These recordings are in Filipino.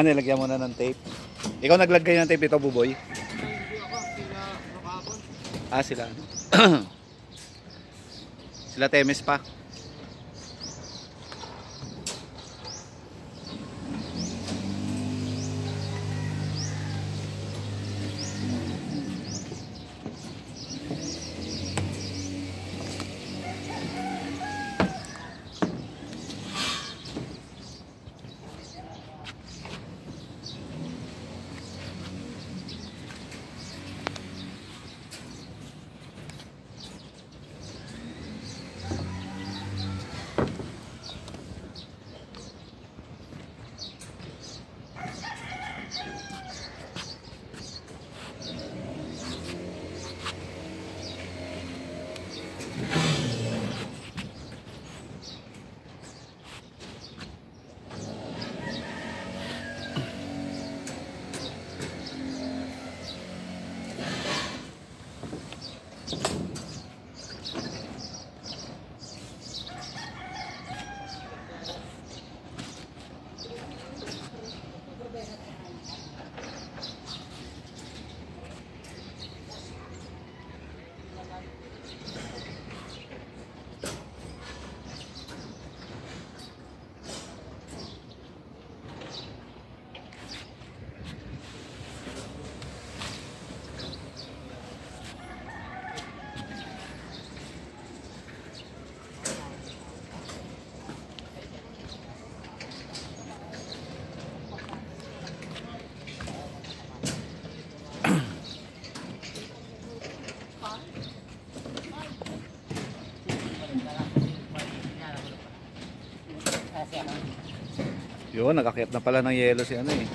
Nilagyan mo na ng tape. Ikaw naglagay ng tape ito, Buboy? Hindi ako, sila makapon. Sila. Sila Temes pa. Yun, nakakyat na pala ng yelo si ano eh.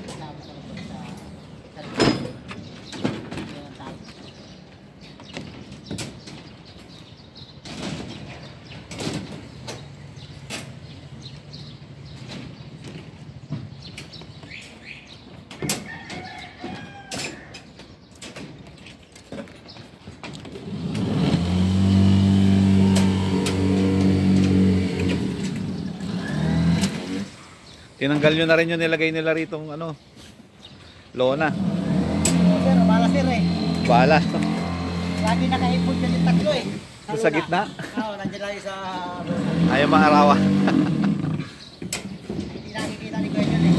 Tinanggal nyo na rin yung nilagay nila ritong ano, lona. Sir, bala sir eh. Bala. Lagi nakaipon dyan yung tatlo eh. Sa gitna? Oo, nandiyan lang sa... Ayaw maarawa. Hindi nakikita ni Kuya yun eh.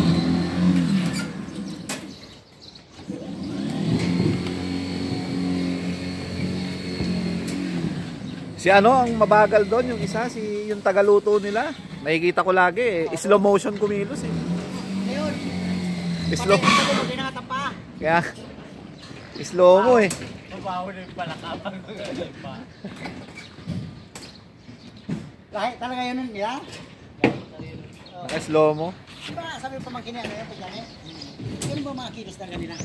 Si ano, ang mabagal doon, yung isa, yung tagaluto nila. Nakikita ko lagi eh. Slow motion kumilos eh. Ayun. Slow. Patay ka mo, di nakatapa. Kaya, slow mo eh. Mabaho na yung palakabang. Kahit talaga yun nila? Naka-slow mo. Diba, sabi yung pamangkin niya, ano yun, pagyan eh? Ganun ba mga kilos ng ganila?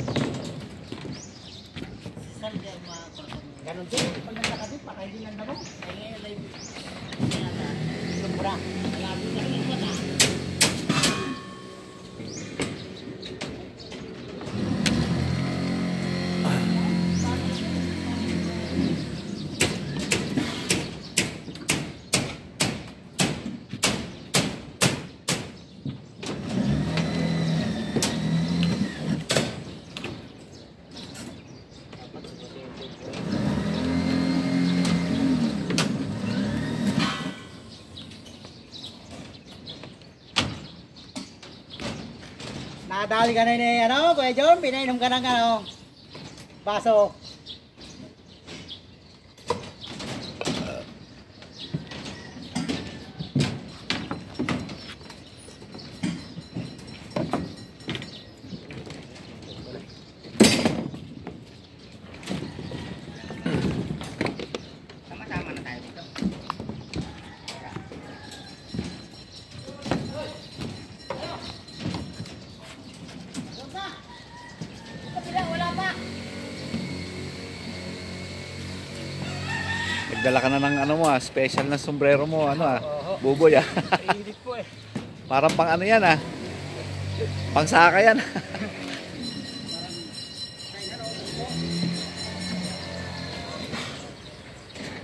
Saan din mga... Ganon din, pag nagkakabit, baka hindi lang naman. Kaya live. Sobra. Malabo na rin ba na? Nadali ka na ni ano, Kuya John, pinainom ka ng ano, baso. Sama-sama na tayo dito. Dala ka na ng ano mo special na sombrero mo, ano Oo. buboy Init po eh. Parang pang ano yan pang saka yan.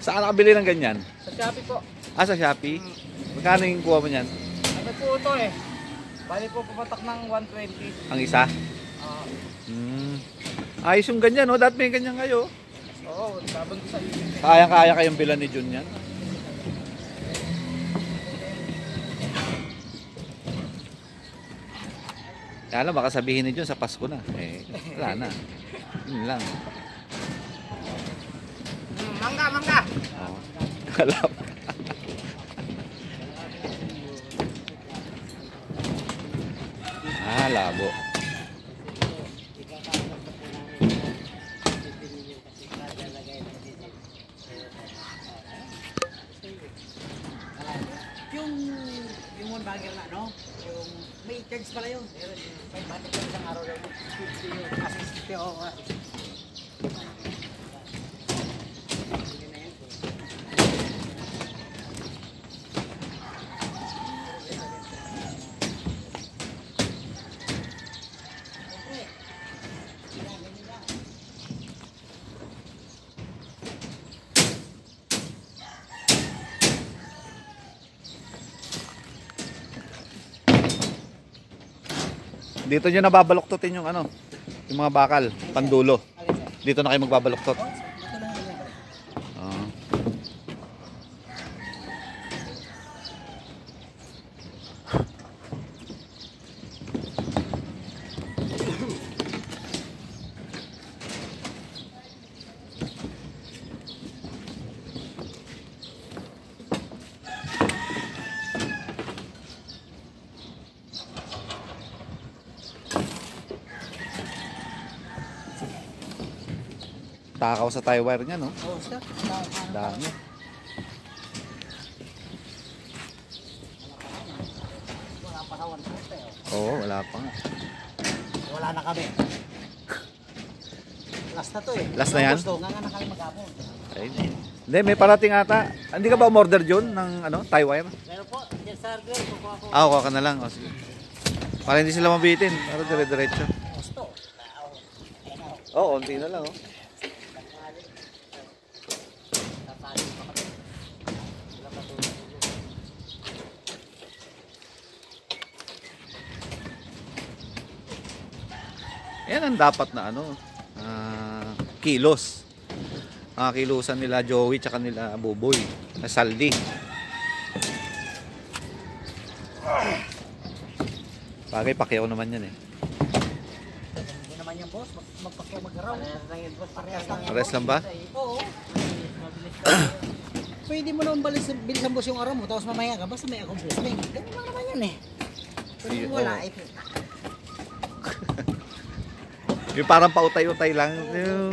Saan nakabili ng ganyan? Sa Shopee po. Sa Shopee? Magkano yung kuha mo niyan? Ano po ito eh. Bali po pumatak ng 120. Ang isa? Ayos yung ganyan, no? Dati may ganyan kayo. Oo, sabang ko sa init. Kaya-kaya kayong bilan ni Jun yan. Kaya lang, baka sabihin ni Jun sa Pasko na. Wala na. Yun lang. Mangga, mangga! Oh. Alam. Labo. Yung one bagger na, no? Yung may charge pala yun. May batik yung isang araw lang. 50 yung assist. Oo, Dito nyo nababaluktutin yung ano, yung mga bakal, pandulo. Dito na kayo magbabaluktot. Takaw sa tie wire niya, no? Oo, sir. Dami. Wala pa kawan po eh. Oo, wala pa nga. Wala na kami. Last na to eh. Last na yan? Gusto nga na kami mag-apon. Ay, hindi, may parating ata. Hindi ka ba umorder Jun ng ano, tie wire? Meron po, yes sir, girl. Kukuha ko. Kuha ka na lang. O, sige. Para hindi sila mabitin. Para dire-diretso. Gusto. Oo, onti na lang. Yan ang dapat na ano, kilos. Kilusan nila Joey tsaka nila Buboy. Na saldi. Bagay, Pacquiao naman yan eh. Hindi naman yung boss, magpakyaw mag-araw. Pares lang ba? Oo. Pwede mo naman bilisan boss yung araw mo, tapos mamaya ka, basta may accomplishment. Ganun lang naman yan eh. Pero kung wala, Yung parang pautay-utay lang.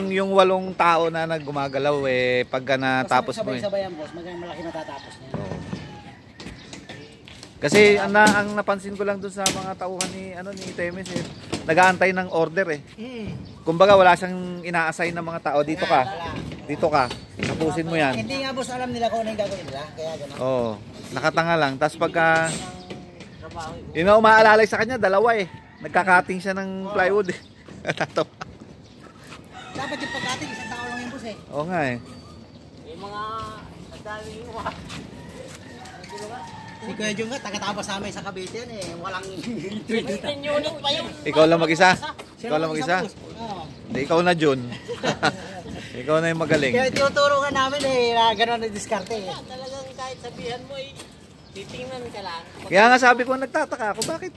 Yung 8 tao na naggumagalaw pagka natapos mo sabay-sabay ang boss, maging malaki natatapos niya. Oo. Kasi ang napansin ko lang dun sa mga tauhan ni Temes nag-aantay ng order Kumbaga wala siyang ina-assign ng mga tao, dito ka. Dito ka. Tapusin mo yan. Hindi nga boss alam nila kung ano yung gagawin nila, kaya gano'n. Oo. Nakatanga lang. Tapos pagka yun ang umaalalay sa kanya, dalawa nagkakating siya ng plywood Tatawa. Dapat yung pagkating, isang tao lang yung boss Oo nga Yung mga nagdali yung si Kuya Jung nga, taga-tapa sa amin sa Cavite yan walang 15 unit pa yun. Ikaw lang mag-isa? Ikaw lang mag-isa? Oo. Hindi, ikaw na Jun. Ikaw na yung magaling. Kaya tinuturo ka namin na gano'n na diskarte Talagang kahit sabihan mo titingnan ka lang. Kaya nga sabi ko, nagtataka ako, bakit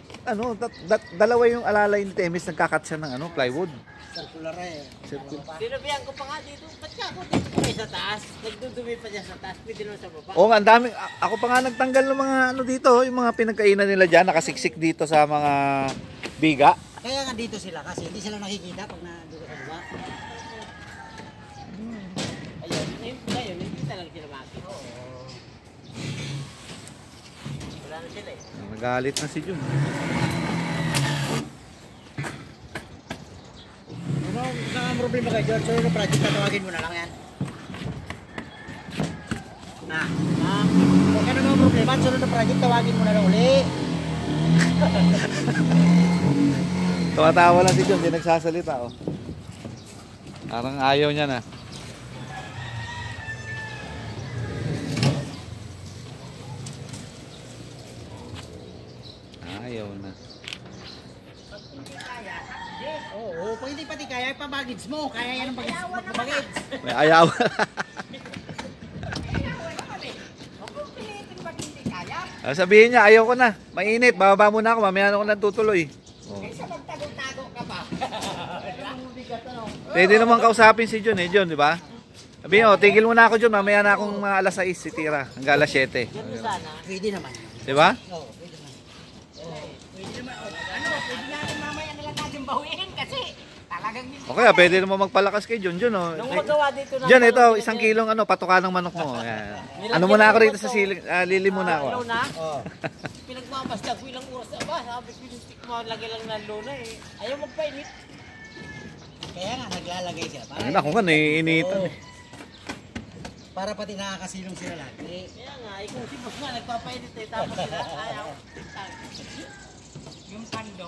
dalawa yung alalay ni Temes nagkakat siya ng plywood. Circular Sinabihan ko pa nga dito, ba't ka ako dito pa sa taas? Nagdudumi pa dyan sa taas, pwede naman sa baba. Oo nga, ang dami. Ako pa nga nagtanggal ng mga dito, yung mga pinagkainan nila dyan, nakasiksik dito sa mga biga. Kaya nga dito sila kasi hindi sila nakikita pag nandito sa baba. Ayun, hindi talaga sila makita. Wala na sila Nagalit na si Jun. Ano ang problema kay George? So yung project tatawagin mo na lang yan. Ah. Kung ano mga problema, sunod na project, tawagin mo na lang uli. Tumatawa lang si John, hindi nagsasalita oh. Parang ayaw niya na. Ayaw na. Oo, pag hindi pati kaya, pabagage mo. Kaya yan ang pabagage. May ayaw. Sabihin niya, ayaw ko na. Mainit, bababa muna ako. Mamaya na ako natutuloy. Oh. Kaysa magtago-tago ka pa. Pwede naman kausapin si John John, di ba? Sabihin, oh, tigil muna ako John. Mamaya na akong mga alas 6 titira. Hanggang alas 7. Ganun sana. Pwede naman. Di ba? Oo, pwede naman. Pwede naman. Ano, pwede natin mamaya na lang natin bawiin kasi talagang hindi. Okay, pwede naman magpalakas kay John John. Oh. Nung magawa dito na. John, ito, 1 kilong ano, patuka ng manok mo. Yan. Ano muna ako rito sa siling, lili muna ako. Ilaw na? Oo. Pinagmamastag ko ilang oras na ba? Sabi ko yung stick mo, lagay lang ng luna eh. Ayaw magpainit. Kaya nga, naglalagay siya. Ay, naku ka, naiinitan. Oo. Para pati nakakasilong sila lagi. Kaya nga, kung si Boss nga nagpapainit eh, tapos sila ayaw. Yung tando.